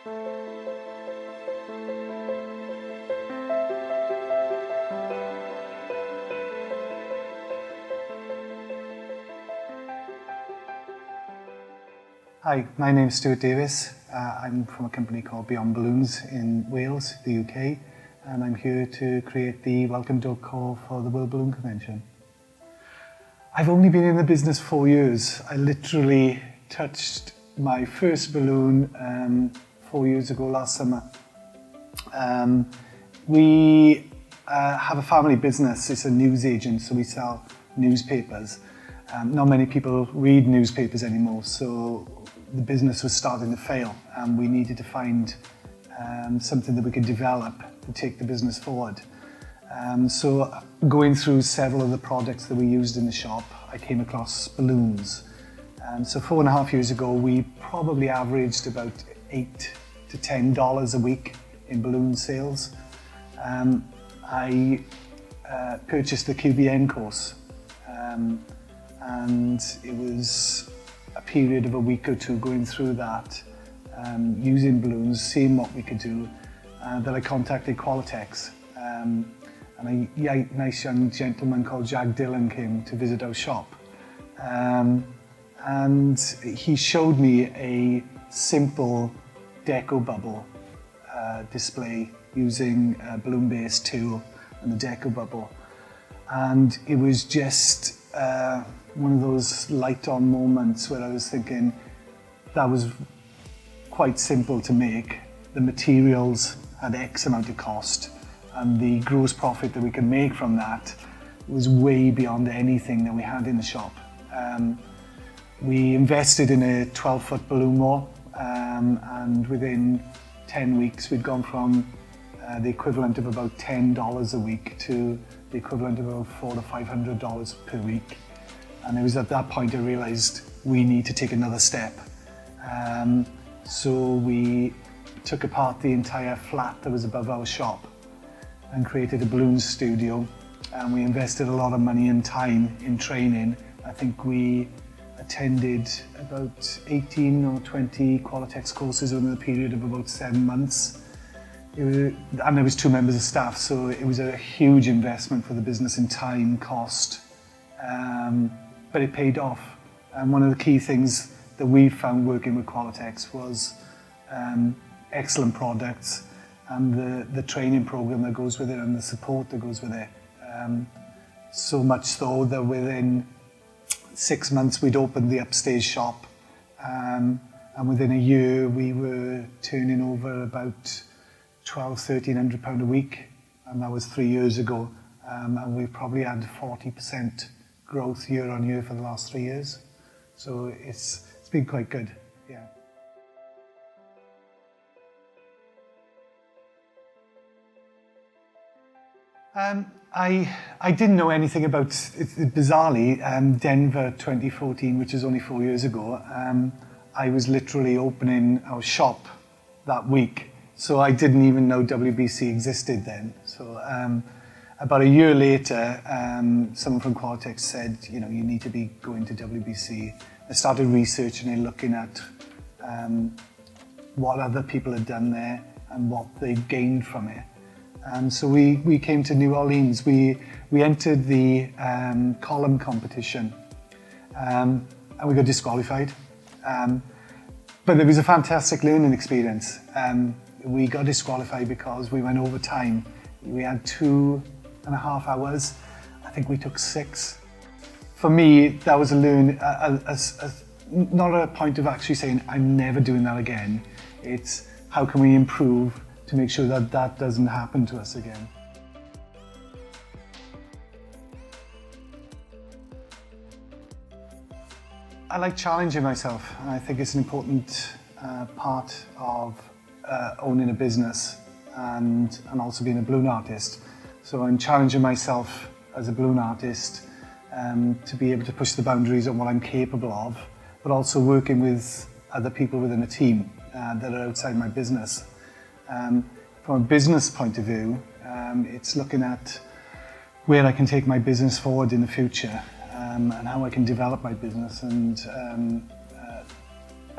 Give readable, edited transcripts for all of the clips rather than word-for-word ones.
Hi, my name is Stuart Davies. I'm from a company called Beyond Balloons in Wales, the UK, and I'm here to create the welcome decor for the World Balloon Convention. I've only been in the business 4 years. I literally touched my first balloon 4 years ago last summer. We have a family business. It's a news agent, so we sell newspapers. Not many people read newspapers anymore, so the business was starting to fail, and we needed to find something that we could develop to take the business forward. So going through several of the products that we used in the shop, I came across balloons. So 4.5 years ago, we probably averaged about $8 to $10 a week in balloon sales. I purchased the QBN course, and it was a period of a week or two going through that, using balloons, seeing what we could do, that I contacted Qualatex. And a nice young gentleman called Jack Dillon came to visit our shop. And he showed me a simple deco bubble display using a balloon-based tool and the deco bubble. And it was just one of those light-on moments where I was thinking that was quite simple to make. The materials had X amount of cost, and the gross profit that we could make from that was way beyond anything that we had in the shop. We invested in a 12-foot balloon wall, and within 10 weeks we'd gone from the equivalent of about $10 a week to the equivalent of about $400 to $500 per week. And it was at that point I realised we need to take another step. So we took apart the entire flat that was above our shop and created a balloon studio, and we invested a lot of money and time in training. I think we attended about 18 or 20 Qualatex courses over the period of about 7 months. And there was 2 members of staff, so it was a huge investment for the business in time, cost, but it paid off. And one of the key things that we found working with Qualatex was excellent products and the training program that goes with it and the support that goes with it. So much so that within 6 months we'd opened the upstairs shop, and within a year we were turning over about £1,200–1,300 a week, and that was 3 years ago. And we've probably had 40% growth year on year for the last 3 years. So it's been quite good, yeah. I didn't know anything about, bizarrely, Denver 2014, which is only 4 years ago. I was literally opening our shop that week, so I didn't even know WBC existed then. So about a year later, someone from Qualatex said, you need to be going to WBC. I started researching and looking at what other people had done there and what they gained from it. So we came to New Orleans. We entered the column competition, and we got disqualified. But it was a fantastic learning experience. We got disqualified because we went over time. We had 2.5 hours. I think we took 6. For me, that was not a point of actually saying, I'm never doing that again. It's how can we improve to make sure that that doesn't happen to us again. I like challenging myself, and I think it's an important part of owning a business and also being a balloon artist. So I'm challenging myself as a balloon artist to be able to push the boundaries on what I'm capable of, but also working with other people within a team that are outside my business. From a business point of view, it's looking at where I can take my business forward in the future, and how I can develop my business and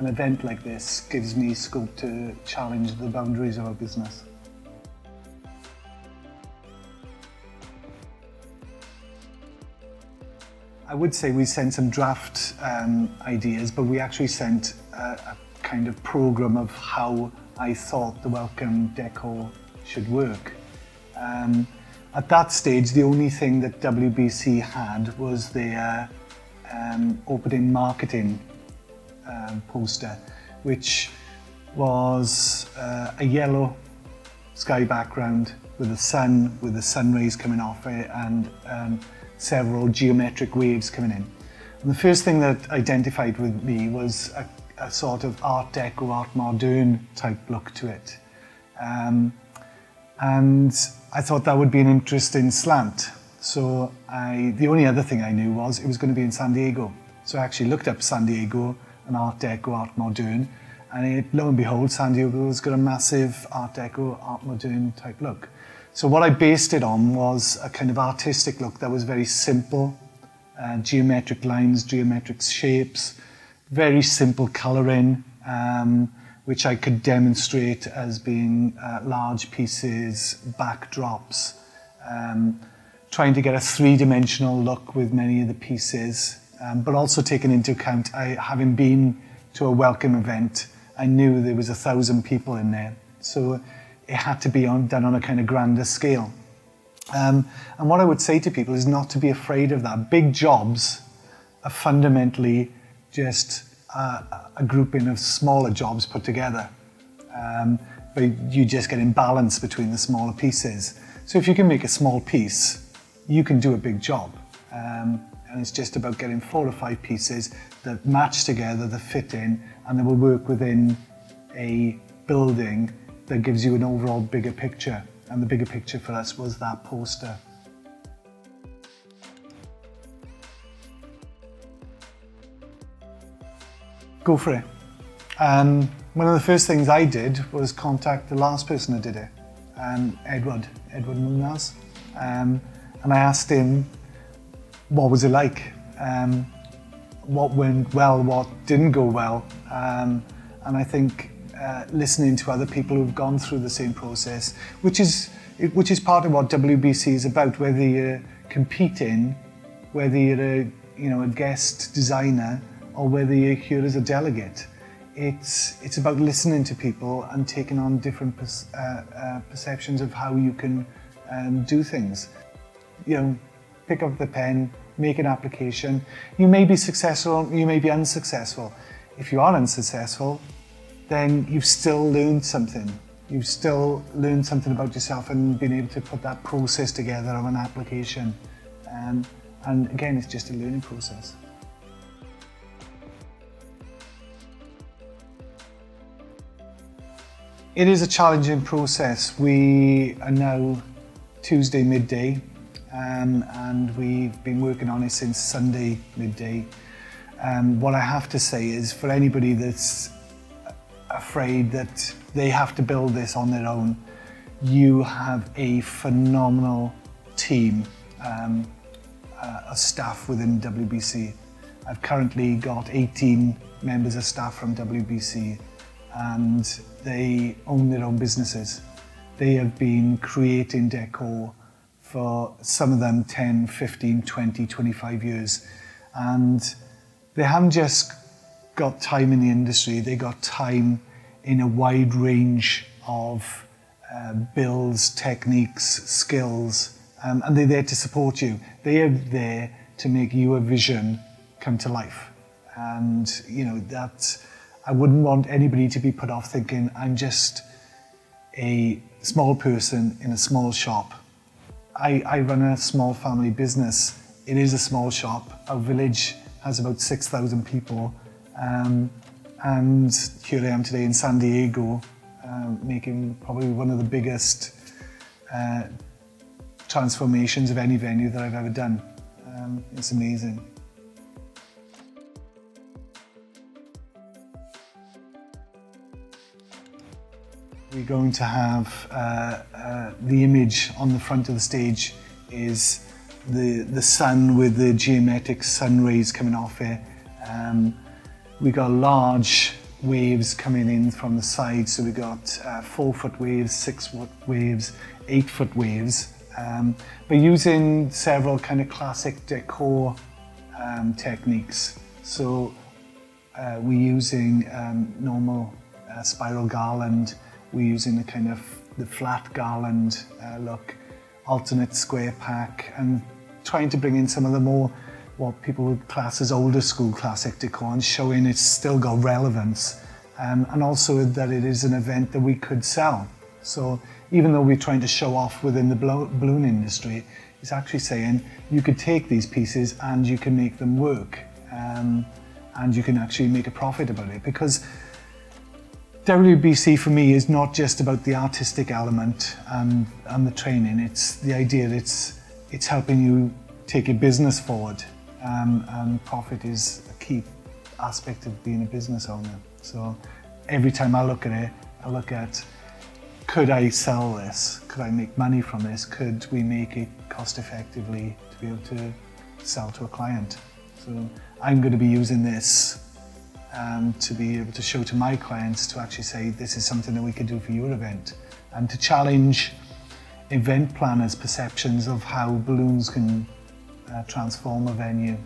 an event like this gives me scope to challenge the boundaries of our business. I would say we sent some draft ideas, but we actually sent a kind of program of how I thought the welcome decor should work. At that stage, the only thing that WBC had was their opening marketing poster, which was a yellow sky background with the sun rays coming off it, and several geometric waves coming in. And the first thing that identified with me was a sort of Art Deco, Art Moderne type look to it. And I thought that would be an interesting slant. So the only other thing I knew was it was going to be in San Diego. So I actually looked up San Diego and Art Deco, Art Moderne, and lo and behold, San Diego's got a massive Art Deco, Art Moderne type look. So what I based it on was a kind of artistic look that was very simple, geometric lines, geometric shapes, very simple colouring, which I could demonstrate as being large pieces, backdrops, trying to get a three-dimensional look with many of the pieces, but also taking into account, having been to a welcome event, I knew there was 1,000 people in there. So it had to be done on a kind of grander scale. And what I would say to people is not to be afraid of that. Big jobs are fundamentally just a grouping of smaller jobs put together. But you just get imbalance between the smaller pieces. So if you can make a small piece, you can do a big job. And it's just about getting 4 or 5 pieces that match together, that fit in, and that will work within a building that gives you an overall bigger picture. And the bigger picture for us was that poster. Go for it. One of the first things I did was contact the last person who did it, Edward Munoz. And I asked him, what was it like? What went well, what didn't go well? And I think listening to other people who've gone through the same process, which is part of what WBC is about, whether you're competing, whether you're a guest designer, or whether you're here as a delegate. It's about listening to people and taking on different perceptions of how you can do things. Pick up the pen, make an application. You may be successful, you may be unsuccessful. If you are unsuccessful, then you've still learned something. You've still learned something about yourself and been able to put that process together of an application. And again, it's just a learning process. It is a challenging process. We are now Tuesday midday, and we've been working on it since Sunday midday. What I have to say is, for anybody that's afraid that they have to build this on their own, you have a phenomenal team of staff within WBC. I've currently got 18 members of staff from WBC, and they own their own businesses. They have been creating decor for some of them 10, 15, 20, 25 years. And they haven't just got time in the industry, they got time in a wide range of builds, techniques, skills, and they're there to support you. They are there to make your vision come to life. And that I wouldn't want anybody to be put off thinking, I'm just a small person in a small shop. I run a small family business. It is a small shop. Our village has about 6,000 people. And here I am today in San Diego, making probably one of the biggest transformations of any venue that I've ever done. It's amazing. We're going to have the image on the front of the stage is the sun with the geometric sun rays coming off it. We got a large waves coming in from the side. So we got 4-foot waves, 6-foot waves, 8-foot waves. But using several kind of classic decor techniques. So we're using normal spiral garland. We're using a kind of the flat garland look, alternate square pack, and trying to bring in some of the more what people would class as older school classic decor and showing it's still got relevance, and also that it is an event that we could sell. So even though we're trying to show off within the balloon industry, it's actually saying you could take these pieces and you can make them work, and you can actually make a profit about it. Because WBC for me is not just about the artistic element and the training. It's the idea that it's helping you take your business forward, and profit is a key aspect of being a business owner. So every time I look at it, I look at, could I sell this? Could I make money from this? Could we make it cost effectively to be able to sell to a client? So I'm going to be using this to be able to show to my clients, to actually say this is something that we could do for your event, and to challenge event planners' perceptions of how balloons can transform a venue.